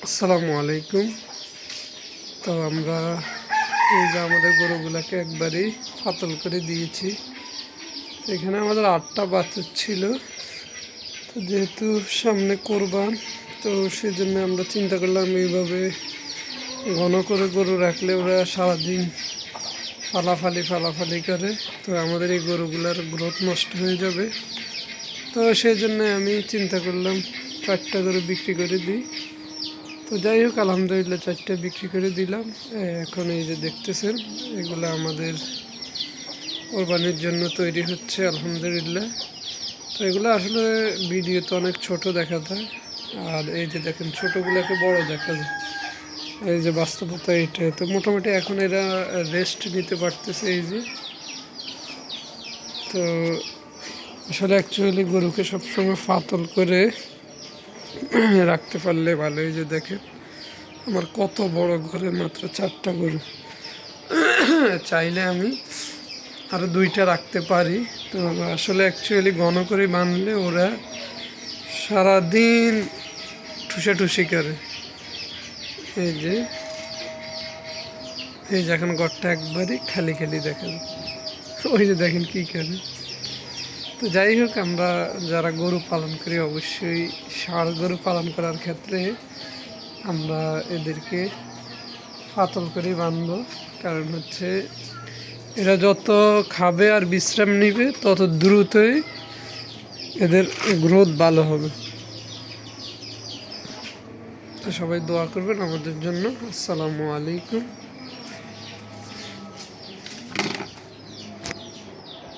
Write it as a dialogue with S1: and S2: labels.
S1: আসসালামু আলাইকুম। তো আমরা এই যে আমাদের গরুগুলাকে একবারেই ফাতল করে দিয়েছি। তো এখানে আমাদের 8টা বাছুর ছিল। তো যেহেতু সামনে কোরবান, তো সেজন্য আমরা চিন্তা করলাম এইভাবে ঘন করে গরু রাখলে ওরা সারাদিন ফালাফালি করে, তো আমাদের এই গরুগুলার গ্রোথ নষ্ট হয়ে যাবে। তো সেই জন্য আমি চিন্তা করলাম 4টা গরু বিক্রি করে দিই। তো যাই হোক, আলহামদুলিল্লাহ 4টা বিক্রি করে দিলাম। এখন এই যে দেখতেছেন, এগুলো আমাদের কোরবানির জন্য তৈরি হচ্ছে আলহামদুলিল্লাহ। তো এগুলো আসলে ভিডিওতে অনেক ছোট দেখা যায়, আর এই যে দেখেন ছোটোগুলোকে বড় দেখা যায়। এই যে বাস্তবতা এটা। তো মোটামুটি এখন এরা রেস্ট নিতে পারতেছে এই যে। তো আসলে অ্যাকচুয়ালি গরুকে সবসময় ফাতল করে রাখতে পারলে ভালো। এই যে দেখেন আমার কত বড় ঘরে মাত্র 4টা গরু। চাইলে আমি আরও 2টা রাখতে পারি। তো আসলে অ্যাকচুয়ালি ঘন করে বাঁধলে ওরা সারাদিন ঠুসাঠুসি করে। এই যে এখন ঘরটা একবারই খালি খালি দেখা যায়। ওই যে দেখেন কী করে। তো যাই হোক, আমরা যারা গরু পালন করি অবশ্যই ষাঁড় গরু পালন করার ক্ষেত্রে আমরা এদেরকে ফাতল করে বাঁধবো। কারণ হচ্ছে এরা যত খাবে আর বিশ্রাম নিবে তত দ্রুতই এদের গ্রোথ ভালো হবে। তো সবাই দোয়া করবেন আমাদের জন্য। আসসালামু আলাইকুম।